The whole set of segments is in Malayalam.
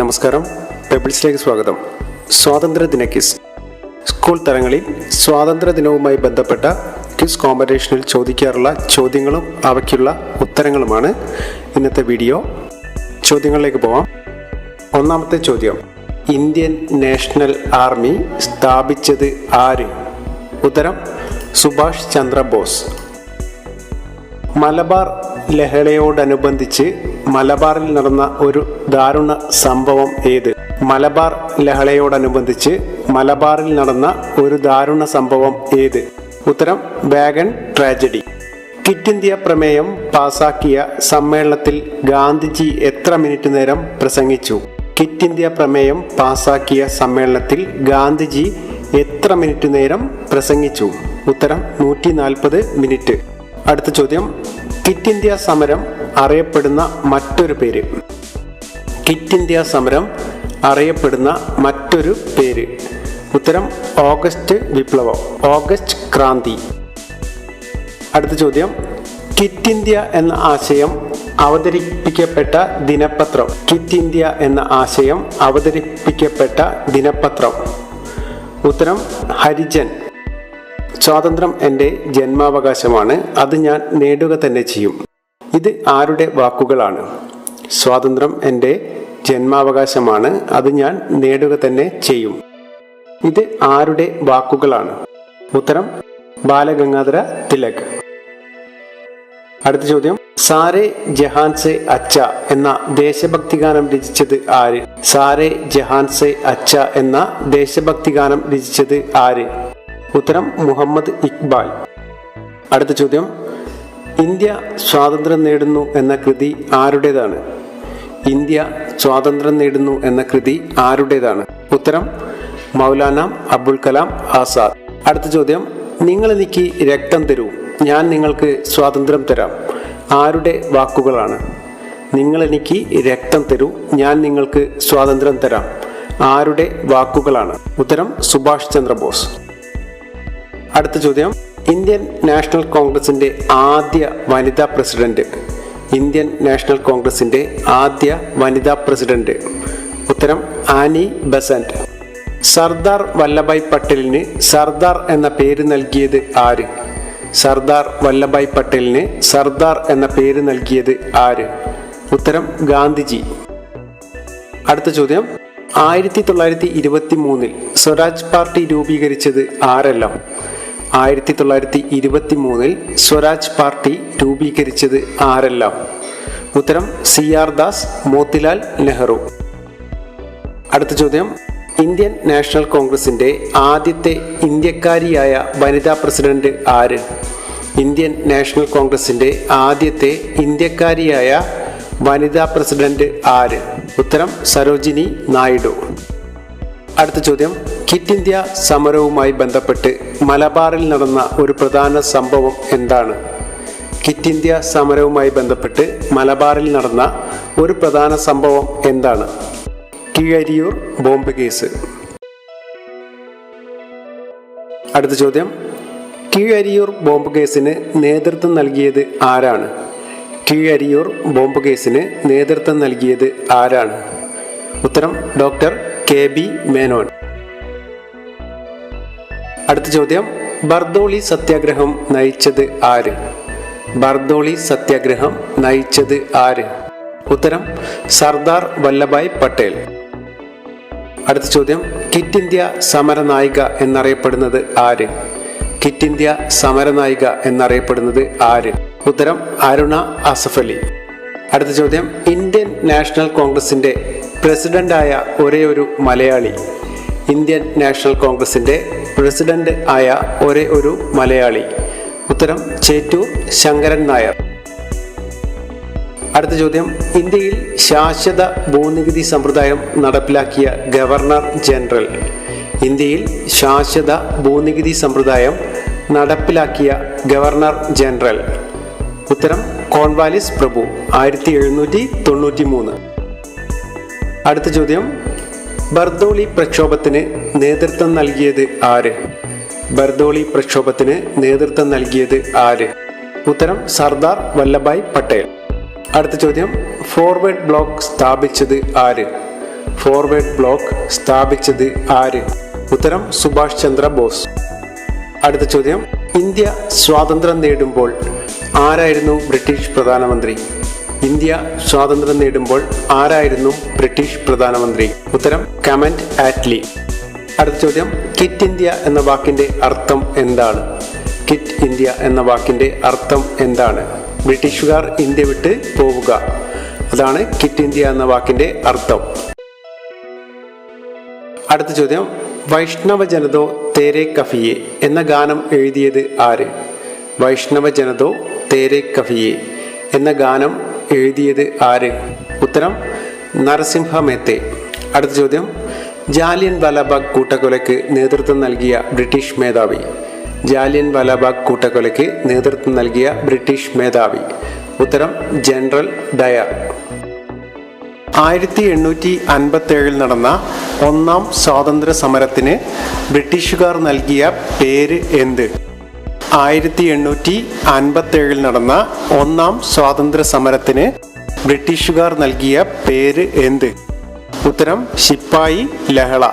നമസ്കാരം, പെബിൾസിലേക്ക് സ്വാഗതം. സ്വാതന്ത്ര്യദിന ക്വിസ്. സ്കൂൾ തലങ്ങളിൽ സ്വാതന്ത്ര്യദിനവുമായി ബന്ധപ്പെട്ട ക്വിസ് കോമ്പറ്റീഷനിൽ ചോദിക്കാറുള്ള ചോദ്യങ്ങളും അവയ്ക്കുള്ള ഉത്തരങ്ങളുമാണ് ഇന്നത്തെ വീഡിയോ. ചോദ്യങ്ങളിലേക്ക് പോവാം. ഒന്നാമത്തെ ചോദ്യം: ഇന്ത്യൻ നാഷണൽ ആർമി സ്ഥാപിച്ചത് ആര്? ഉത്തരം: സുഭാഷ് ചന്ദ്രബോസ്. മലബാർ ലഹളയോടനുബന്ധിച്ച് മലബാറിൽ നടന്ന ഒരു ദാരുണ സംഭവം ഏത്? മലബാർ ലഹളയോടനുബന്ധിച്ച് മലബാറിൽ നടന്ന ഒരു ദാരുണ സംഭവം ഏത്? ഉത്തരം: വാഗൺ ട്രാജഡി. ക്വിറ്റ് ഇന്ത്യ പ്രമേയം പാസാക്കിയ സമ്മേളനത്തിൽ ഗാന്ധിജി എത്ര മിനിറ്റ് നേരം പ്രസംഗിച്ചു? ക്വിറ്റ് ഇന്ത്യ പ്രമേയം പാസാക്കിയ സമ്മേളനത്തിൽ ഗാന്ധിജി എത്ര മിനിറ്റ് നേരം പ്രസംഗിച്ചു? ഉത്തരം: 140 മിനിറ്റ്. അടുത്ത ചോദ്യം: ക്വിറ്റ് ഇന്ത്യ സമരം അറിയപ്പെടുന്ന മറ്റൊരു പേര്? ക്വിറ്റ് ഇന്ത്യ സമരം അറിയപ്പെടുന്ന മറ്റൊരു പേര്? ഉത്തരം: ഓഗസ്റ്റ് വിപ്ലവം, ഓഗസ്റ്റ് ക്രാന്തി. അടുത്ത ചോദ്യം: ക്വിറ്റ് ഇന്ത്യ എന്ന ആശയം അവതരിപ്പിക്കപ്പെട്ട ദിനപത്രം? ക്വിറ്റ് ഇന്ത്യ എന്ന ആശയം അവതരിപ്പിക്കപ്പെട്ട ദിനപത്രം? ഉത്തരം: ഹരിജൻ. സ്വാതന്ത്ര്യം എൻ്റെ ജന്മാവകാശമാണ്, അത് ഞാൻ നേടുക തന്നെ ചെയ്യും. ഇത് ആരുടെ വാക്കുകളാണ്? സ്വാതന്ത്ര്യം എൻ്റെ ജന്മാവകാശമാണ്, അത് ഞാൻ നേടുക തന്നെ ചെയ്യും. ഇത് ആരുടെ വാക്കുകളാണ്? ഉത്തരം: ബാലഗംഗാധര തിലക്. അടുത്ത ചോദ്യം: സാരേ ജഹാൻ സേ അച്ച എന്ന ദേശഭക്തി ഗാനം രചിച്ചത് ആര്? സാരേ ജഹാൻ സേ അച്ച എന്ന ദേശഭക്തി ഗാനം രചിച്ചത് ആര്? ഉത്തരം: മുഹമ്മദ് ഇക്ബാൽ. അടുത്ത ചോദ്യം: ഇന്ത്യ സ്വാതന്ത്ര്യം നേടുന്നു എന്ന കൃതി ആരുടേതാണ്? ഇന്ത്യ സ്വാതന്ത്ര്യം നേടുന്നു എന്ന കൃതി ആരുടേതാണ്? ഉത്തരം: മൗലാന അബുൽ കലാം ആസാദ്. അടുത്ത ചോദ്യം: നിങ്ങൾ എനിക്ക് രക്തം തരൂ, ഞാൻ നിങ്ങൾക്ക് സ്വാതന്ത്ര്യം തരാം. ആരുടെ വാക്കുകളാണ്? നിങ്ങൾ എനിക്ക് രക്തം തരൂ, ഞാൻ നിങ്ങൾക്ക് സ്വാതന്ത്ര്യം തരാം. ആരുടെ വാക്കുകളാണ്? ഉത്തരം: സുഭാഷ് ചന്ദ്രബോസ്. അടുത്ത ചോദ്യം: ഇന്ത്യൻ നാഷണൽ കോൺഗ്രസിന്റെ ആദ്യ വനിതാ പ്രസിഡന്റ്? ഇന്ത്യൻ നാഷണൽ കോൺഗ്രസിന്റെ ആദ്യ വനിതാ പ്രസിഡന്റ്? ഉത്തരം: ആനി ബസന്റ്. സർദാർ വല്ലഭായ് പട്ടേലിന് സർദാർ എന്ന പേര് നൽകിയത് ആര്? സർദാർ വല്ലഭായ് പട്ടേലിന് സർദാർ എന്ന പേര് നൽകിയത് ആര്? ഉത്തരം: ഗാന്ധിജി. അടുത്ത ചോദ്യം: 1923 സ്വരാജ് പാർട്ടി രൂപീകരിച്ചത് ആരെല്ലാം? 1923 സ്വരാജ് പാർട്ടി രൂപീകരിച്ചത് ആരെല്ലാം? ഉത്തരം: CR ദാസ്, മോത്തിലാൽ നെഹ്റു. അടുത്ത ചോദ്യം: ഇന്ത്യൻ നാഷണൽ കോൺഗ്രസിന്റെ ആദ്യത്തെ ഇന്ത്യക്കാരിയായ വനിതാ പ്രസിഡന്റ് ആര്? ഇന്ത്യൻ നാഷണൽ കോൺഗ്രസിന്റെ ആദ്യത്തെ ഇന്ത്യക്കാരിയായ വനിതാ പ്രസിഡന്റ് ആര്? ഉത്തരം: സരോജിനി നായിഡു. അടുത്ത ചോദ്യം: ക്വിറ്റ് ഇന്ത്യ സമരവുമായി ബന്ധപ്പെട്ട് മലബാറിൽ നടന്ന ഒരു പ്രധാന സംഭവം എന്താണ്? ക്വിറ്റ് ഇന്ത്യ സമരവുമായി ബന്ധപ്പെട്ട് മലബാറിൽ നടന്ന ഒരു പ്രധാന സംഭവം എന്താണ്? Keezhariyur bomb case. അടുത്ത ചോദ്യം: കീഴരിയൂർ ബോംബ് കേസിന് നേതൃത്വം നൽകിയത് ആരാണ്? കീഴരിയൂർ ബോംബ് കേസിന് നേതൃത്വം നൽകിയത് ആരാണ്? ഉത്തരം: ഡോക്ടർ KB മേനോൻ. അടുത്ത ചോദ്യം: ബർദോളി സത്യാഗ്രഹം നയിച്ചത് ആര്? ബർദോളി സത്യാഗ്രഹം നയിച്ചത് ആര്? ഉത്തരം: സർദാർ വല്ലഭായ് പട്ടേൽ. അടുത്ത ചോദ്യം: ക്വിറ്റ് ഇന്ത്യ സമരനായിക എന്നറിയപ്പെടുന്നത് ആര്? ക്വിറ്റ് ഇന്ത്യ സമരനായിക എന്നറിയപ്പെടുന്നത് ആര്? ഉത്തരം: അരുണ അസഫ് അലി. അടുത്ത ചോദ്യം: ഇന്ത്യൻ നാഷണൽ കോൺഗ്രസിന്റെ പ്രസിഡന്റായ ഒരേ ഒരു മലയാളി? ഇന്ത്യൻ നാഷണൽ കോൺഗ്രസിന്റെ പ്രസിഡന്റ് ആയ ഒരേ ഒരു മലയാളി? ഉത്തരം: ചേറ്റൂർ ശങ്കരൻ നായർ. അടുത്ത ചോദ്യം: ഇന്ത്യയിൽ ശാശ്വത ഭൂനികുതി സമ്പ്രദായം നടപ്പിലാക്കിയ ഗവർണർ ജനറൽ? ഇന്ത്യയിൽ ശാശ്വത ഭൂനികുതി സമ്പ്രദായം നടപ്പിലാക്കിയ ഗവർണർ ജനറൽ? ഉത്തരം: കോൺവാലിസ് പ്രഭു, 1793. അടുത്ത ചോദ്യം: ബർദോളി പ്രക്ഷോഭത്തിന് നേതൃത്വം നൽകിയത് ആര്? ബർദോളി പ്രക്ഷോഭത്തിന് നേതൃത്വം നൽകിയത് ആര്? ഉത്തരം: സർദാർ വല്ലഭായ് പട്ടേൽ. അടുത്ത ചോദ്യം: ഫോർവേഡ് ബ്ലോക്ക് സ്ഥാപിച്ചത് ആര്? ഫോർവേഡ് ബ്ലോക്ക് സ്ഥാപിച്ചത് ആര്? ഉത്തരം സുഭാഷ് ചന്ദ്ര ബോസ്. അടുത്ത ചോദ്യം, ഇന്ത്യ സ്വാതന്ത്ര്യം നേടുമ്പോൾ ആരായിരുന്നു ബ്രിട്ടീഷ് പ്രധാനമന്ത്രി? ഇന്ത്യ സ്വാതന്ത്ര്യം നേടുമ്പോൾ ആരായിരുന്നു ബ്രിട്ടീഷ് പ്രധാനമന്ത്രി? ഉത്തരം കമന്റ് ആറ്റ്ലി. അടുത്ത ചോദ്യം, ക്വിറ്റ് ഇന്ത്യ എന്ന വാക്കിന്റെ അർത്ഥം എന്താണ്? ക്വിറ്റ് ഇന്ത്യ എന്ന വാക്കിന്റെ അർത്ഥം എന്താണ്? ബ്രിട്ടീഷുകാർ ഇന്ത്യ വിട്ട് പോവുക, അതാണ് ക്വിറ്റ് ഇന്ത്യ എന്ന വാക്കിന്റെ അർത്ഥം. അടുത്ത ചോദ്യം, വൈഷ്ണവ ജനതോ തേരെ കഫിയെ എന്ന ഗാനം എഴുതിയത് ആര്? വൈഷ്ണവ ജനതോ തേരെ കഫിയെ എന്ന ഗാനം എഴുതിയത് ആര്? ഉത്തരം നരസിംഹ മേത്തെ. അടുത്ത ചോദ്യം, ജാലിയൻ വാലാബാഗ് കൂട്ടക്കൊലയ്ക്ക് നേതൃത്വം നൽകിയ ബ്രിട്ടീഷ് മേധാവി? ജാലിയൻ വാലാബാഗ് കൂട്ടക്കൊലയ്ക്ക് നേതൃത്വം നൽകിയ ബ്രിട്ടീഷ് മേധാവി? ഉത്തരം ജനറൽ ഡയർ. 1857 നടന്ന ഒന്നാം സ്വാതന്ത്ര്യ സമരത്തിന് ബ്രിട്ടീഷുകാർ നൽകിയ പേര് എന്ത്? 1857 നടന്ന ഒന്നാം സ്വാതന്ത്ര്യ സമരത്തിന് ബ്രിട്ടീഷുകാർ നൽകിയ പേര് എന്ത്? ഉത്തരം ശിപ്പായി ലഹള.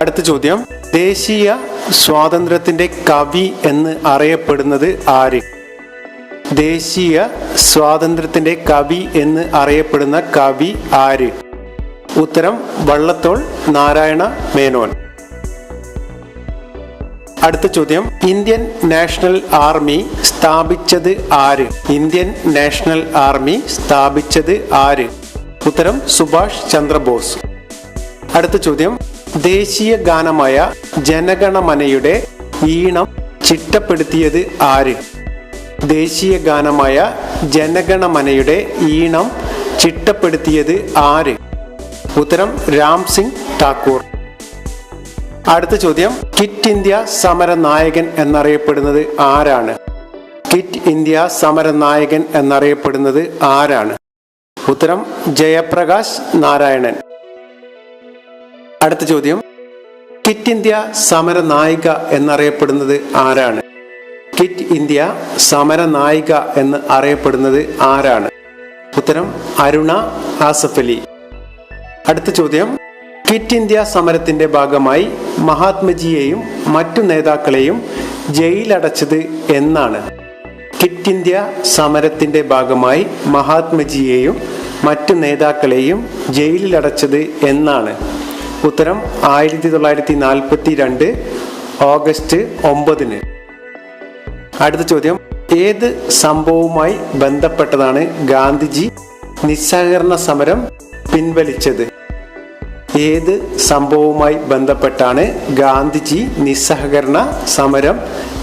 അടുത്ത ചോദ്യം, ദേശീയ സ്വാതന്ത്ര്യത്തിന്റെ കവി എന്ന് അറിയപ്പെടുന്നത് ആര്? ദേശീയ സ്വാതന്ത്ര്യത്തിന്റെ കവി എന്ന് അറിയപ്പെടുന്ന കവി ആര്? ഉത്തരം വള്ളത്തോൾ നാരായണ മേനോൻ. അടുത്ത ചോദ്യം, ഇന്ത്യൻ നാഷണൽ ആർമി സ്ഥാപിച്ചത് ആര്? ഇന്ത്യൻ നാഷണൽ ആർമി സ്ഥാപിച്ചത് ആര്? ഉത്തരം സുഭാഷ് ചന്ദ്രബോസ്. അടുത്ത ചോദ്യം, ദേശീയ ഗാനമായ ജനഗണമനയുടെ ഈണം ചിട്ടപ്പെടുത്തിയത് ആര്? ദേശീയ ഗാനമായ ജനഗണമനയുടെ ഈണം ചിട്ടപ്പെടുത്തിയത് ആര്? ഉത്തരം രാം സിംഗ് ഠാക്കൂർ. അടുത്ത ചോദ്യം, ക്വിറ്റ് ഇന്ത്യ സമര നായകൻ എന്നറിയപ്പെടുന്നത് ആരാണ്? ക്വിറ്റ് ഇന്ത്യ സമര നായകൻ എന്നറിയപ്പെടുന്നത് ആരാണ്? ഉത്തരം ജയപ്രകാശ് നാരായണൻ. അടുത്ത ചോദ്യം, ക്വിറ്റ് ഇന്ത്യ സമര നായിക എന്നറിയപ്പെടുന്നത് ആരാണ്? ക്വിറ്റ് ഇന്ത്യ സമര നായിക എന്ന് അറിയപ്പെടുന്നത് ആരാണ്? ഉത്തരം അരുണ ആസഫ് അലി. അടുത്ത ചോദ്യം, ക്വിറ്റ് ഇന്ത്യ സമരത്തിന്റെ ഭാഗമായി മഹാത്മജിയെയും മറ്റു നേതാക്കളെയും ജയിലടച്ചത് എന്നാണ്? ക്വിറ്റ് ഇന്ത്യ സമരത്തിന്റെ ഭാഗമായി മഹാത്മജിയെയും മറ്റു നേതാക്കളെയും ജയിലിലടച്ചത് എന്നാണ്? ഉത്തരം 1942 ഓഗസ്റ്റ് 9. അടുത്ത ചോദ്യം, ഏത് സംഭവവുമായി ബന്ധപ്പെട്ടതാണ് ഗാന്ധിജി നിസ്സഹകരണ സമരം പിൻവലിച്ചത്? ഏത് സംഭവവുമായി ബന്ധപ്പെട്ടാണ് ഗാന്ധിജി നിസ്സഹകരണ സമരം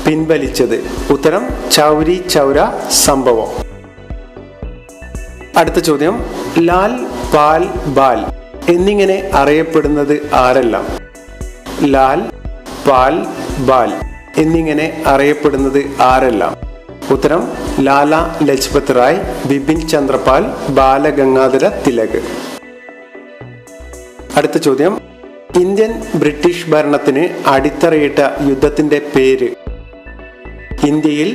പിൻവലിച്ചത്? ഉത്തരം ചൗരി ചൗര സംഭവം. അടുത്ത ചോദ്യം, ലാൽ പാൽ ബാൽ എന്നിങ്ങനെ അറിയപ്പെടുന്നത് ആരെല്ലാം? ലാൽ പാൽ ബാൽ എന്നിങ്ങനെ അറിയപ്പെടുന്നത് ആരെല്ലാം? ഉത്തരം ലാല ലജ്പത് റായ്, ബിപിൻ ചന്ദ്രപാൽ, ബാലഗംഗാധര തിലക്. അടുത്ത ചോദ്യം, ഇന്ത്യൻ ബ്രിട്ടീഷ് ഭരണത്തിന് അടിത്തറയിട്ട യുദ്ധത്തിന്റെ പേര്? ഇന്ത്യയിൽ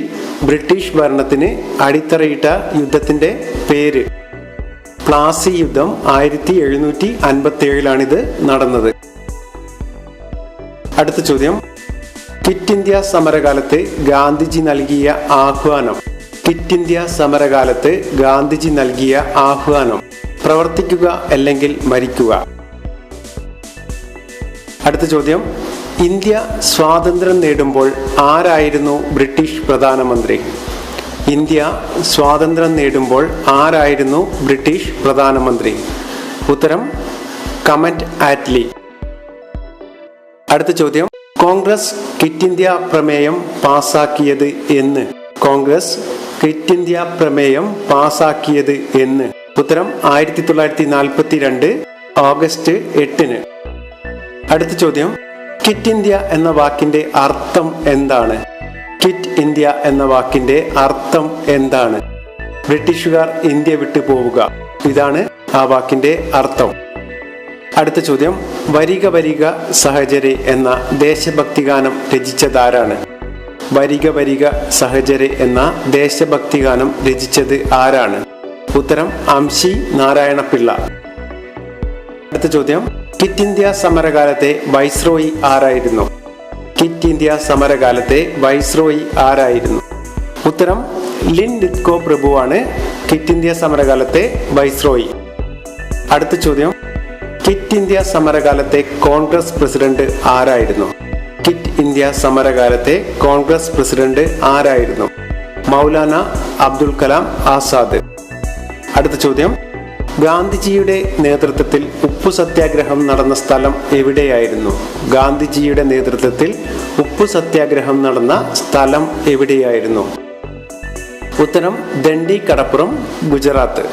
ബ്രിട്ടീഷ് ഭരണത്തിന് അടിത്തറയിട്ട യുദ്ധത്തിന്റെ പേര്? പ്ലാസി യുദ്ധം 1757 ഇത് നടന്നത്. അടുത്ത ചോദ്യം, ക്വിറ്റ് ഇന്ത്യ സമരകാലത്ത് ഗാന്ധിജി നൽകിയ ആഹ്വാനം? ക്വിറ്റ് ഇന്ത്യ സമരകാലത്ത് ഗാന്ധിജി നൽകിയ ആഹ്വാനം? പ്രവർത്തിക്കുക അല്ലെങ്കിൽ മരിക്കുക. അടുത്ത ചോദ്യം, ഇന്ത്യ സ്വാതന്ത്ര്യം നേടുമ്പോൾ ആരായിരുന്നു ബ്രിട്ടീഷ് പ്രധാനമന്ത്രി? ഇന്ത്യ സ്വാതന്ത്ര്യം നേടുമ്പോൾ ആരായിരുന്നു ബ്രിട്ടീഷ് പ്രധാനമന്ത്രി? ഉത്തരം കമന്റ് ആറ്റ്ലി. അടുത്ത ചോദ്യം, കോൺഗ്രസ് ക്വിറ്റ് ഇന്ത്യ പ്രമേയം പാസാക്കിയത് എന്ന്? കോൺഗ്രസ് ക്വിറ്റ് ഇന്ത്യ പ്രമേയം പാസാക്കിയത് എന്ന്? ഉത്തരം 1942 ഓഗസ്റ്റ് 8. അടുത്ത ചോദ്യം, ക്വിറ്റ് ഇന്ത്യ എന്ന വാക്കിന്റെ അർത്ഥം എന്താണ്? ക്വിറ്റ് ഇന്ത്യ എന്ന വാക്കിന്റെ അർത്ഥം എന്താണ്? ബ്രിട്ടീഷുകാർ ഇന്ത്യ വിട്ടു പോവുക, ഇതാണ് ആ വാക്കിന്റെ അർത്ഥം. അടുത്ത ചോദ്യം, വരിക വരിക സഹചരെ എന്ന ദേശഭക്തി ഗാനം രചിച്ചതാരാണ്? വരിക വരിക സഹചരെ എന്ന ദേശഭക്തി ഗാനം രചിച്ചത് ആരാണ്? ഉത്തരം അംശി നാരായണ പിള്ള. അടുത്ത ചോദ്യം, ക്വിറ്റ് ഇന്ത്യ സമരകാലത്തെ വൈസ്രോയി ആരായിരുന്നു? ക്വിറ്റ് ഇന്ത്യ സമരകാലത്തെ വൈസ്രോയി ആരായിരുന്നു? ഉത്തരം ലിൻ ലിത്കോ പ്രഭുവാണ് ക്വിറ്റ് ഇന്ത്യ സമരകാലത്തെ വൈസ്രോയി. അടുത്ത ചോദ്യം, ക്വിറ്റ് ഇന്ത്യ സമരകാലത്തെ കോൺഗ്രസ് പ്രസിഡന്റ് ആരായിരുന്നു? ക്വിറ്റ് ഇന്ത്യ സമരകാലത്തെ കോൺഗ്രസ് പ്രസിഡന്റ് ആരായിരുന്നു? മൗലാന അബ്ദുൽ കലാം ആസാദ്. അടുത്ത ചോദ്യം, ഗാന്ധിജിയുടെ നേതൃത്വത്തിൽ ഉപ്പു സത്യാഗ്രഹം നടന്ന സ്ഥലം എവിടെയായിരുന്നു? ഗാന്ധിജിയുടെ നേതൃത്വത്തിൽ ഉപ്പു സത്യാഗ്രഹം നടന്ന സ്ഥലം എവിടെയായിരുന്നു? ഉത്തരം ദണ്ഡി കടപ്പുറം, ഗുജറാത്ത്.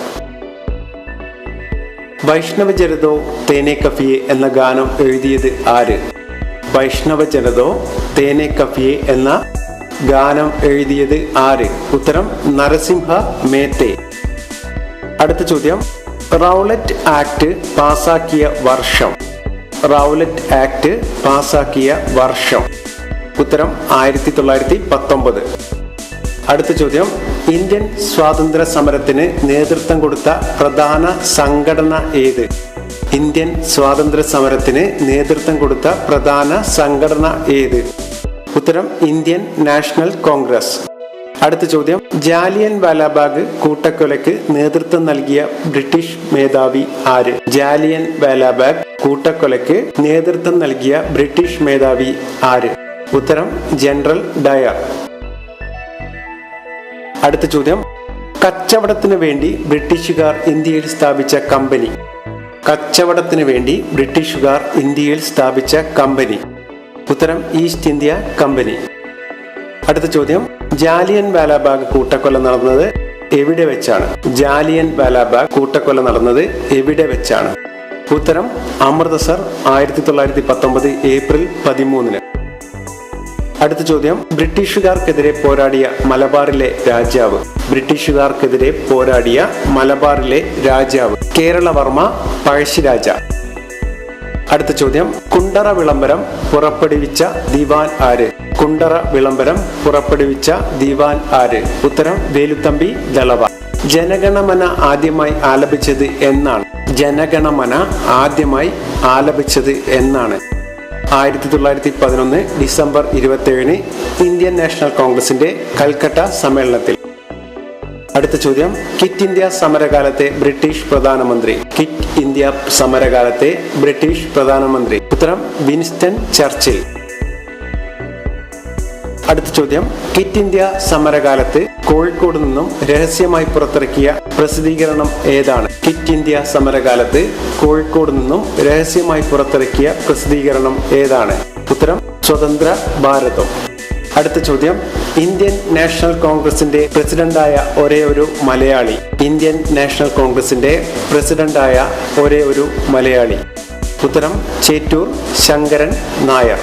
വൈഷ്ണവ ജനതോ തേനെ കഫിയെ എന്ന ഗാനം എഴുതിയത് ആര്? വൈഷ്ണവ ജനതോ തേനെ കഫിയെ എന്ന ഗാനം എഴുതിയത് ആര്? ഉത്തരം നരസിംഹ മേത്തെ. അടുത്ത ചോദ്യം, റൗലറ്റ് ആക്ട് പാസാക്കിയ വർഷം? റൗലറ്റ് ആക്ട് പാസാക്കിയ വർഷം? ഉത്തരം 1919. അടുത്ത ചോദ്യം, ഇന്ത്യൻ സ്വാതന്ത്ര്യ സമരത്തിന് നേതൃത്വം കൊടുത്ത പ്രധാന സംഘടന ഏത്? ഇന്ത്യൻ സ്വാതന്ത്ര്യ സമരത്തിന് നേതൃത്വം കൊടുത്ത പ്രധാന സംഘടന ഏത്? ഉത്തരം ഇന്ത്യൻ നാഷണൽ കോൺഗ്രസ്. അടുത്ത ചോദ്യം, ജാലിയൻ വാലാബാഗ് കൂട്ടക്കൊലയ്ക്ക് നേതൃത്വം നൽകിയ ബ്രിട്ടീഷ് മേധാവി ആര്? ജാലിയൻ വാലാബാഗ് കൂട്ടക്കൊലയ്ക്ക് നേതൃത്വം നൽകിയ ബ്രിട്ടീഷ് മേധാവി ആര്? ഉത്തരം ജനറൽ ഡയർ. അടുത്ത ചോദ്യം, കച്ചവടത്തിന് വേണ്ടി ബ്രിട്ടീഷുകാർ ഇന്ത്യയിൽ സ്ഥാപിച്ച കമ്പനി? കച്ചവടത്തിന് വേണ്ടി ബ്രിട്ടീഷുകാർ ഇന്ത്യയിൽ സ്ഥാപിച്ച കമ്പനി? ഉത്തരം ഈസ്റ്റ് ഇന്ത്യ കമ്പനി. അടുത്ത ചോദ്യം, ജാലിയൻ വാലാബാഗ് കൂട്ടക്കൊല നടന്നത് എവിടെ വെച്ചാണ്? ജാലിയൻ വാലാബാഗ് കൂട്ടക്കൊല നടന്നത് എവിടെ വെച്ചാണ്? ഉത്തരം അമൃതസർ, 1919 ഏപ്രിൽ 13. അടുത്ത ചോദ്യം, ബ്രിട്ടീഷുകാർക്കെതിരെ പോരാടിയ മലബാറിലെ രാജാവ്? ബ്രിട്ടീഷുകാർക്കെതിരെ പോരാടിയ മലബാറിലെ രാജാവ് കേരളവർമ്മ പഴശ്ശിരാജ. അടുത്ത ചോദ്യം, കുണ്ടറ വിളംബരം പുറപ്പെടുവിച്ച ദിവാൻ ആര്? കുണ്ടറ വിളംബരം പുറപ്പെടുവിച്ച ദിവാൻ ആര്? ഉത്തരം വേലുത്തമ്പി ദളവ. ജനഗണമന ആദ്യമായി ആലപിച്ചത് എന്നാണ്? ജനഗണമന ആദ്യമായി ആലപിച്ചത് എന്നാണ്? 1911 ഡിസംബർ 27 ഇന്ത്യൻ നാഷണൽ കോൺഗ്രസിന്റെ കൽക്കട്ട സമ്മേളനത്തിൽ. അടുത്ത ചോദ്യം, ക്വിറ്റ് ഇന്ത്യ സമരകാലത്തെ ബ്രിട്ടീഷ് പ്രധാനമന്ത്രി? ക്വിറ്റ് ഇന്ത്യ സമരകാലത്തെ ബ്രിട്ടീഷ് പ്രധാനമന്ത്രി? ഉത്തരം വിൻസ്റ്റൺ ചർച്ചിൽ. അടുത്ത ചോദ്യം, ക്വിറ്റ് ഇന്ത്യ സമരകാലത്ത് കോഴിക്കോട് നിന്നും രഹസ്യമായി പുറത്തിറക്കിയ പ്രസിദ്ധീകരണം ഏതാണ്? ക്വിറ്റ് ഇന്ത്യ സമരകാലത്ത് കോഴിക്കോട് നിന്നും രഹസ്യമായി പുറത്തിറക്കിയ പ്രസിദ്ധീകരണം ഏതാണ്? ഉത്തരം സ്വതന്ത്ര ഭാരതം. അടുത്ത ചോദ്യം, ഇന്ത്യൻ നാഷണൽ കോൺഗ്രസിന്റെ പ്രസിഡന്റായ ഒരേ ഒരു മലയാളി? ഇന്ത്യൻ നാഷണൽ കോൺഗ്രസിന്റെ പ്രസിഡന്റായ ഒരേ ഒരു മലയാളി? ഉത്തരം ചേറ്റൂർ ശങ്കരൻ നായർ.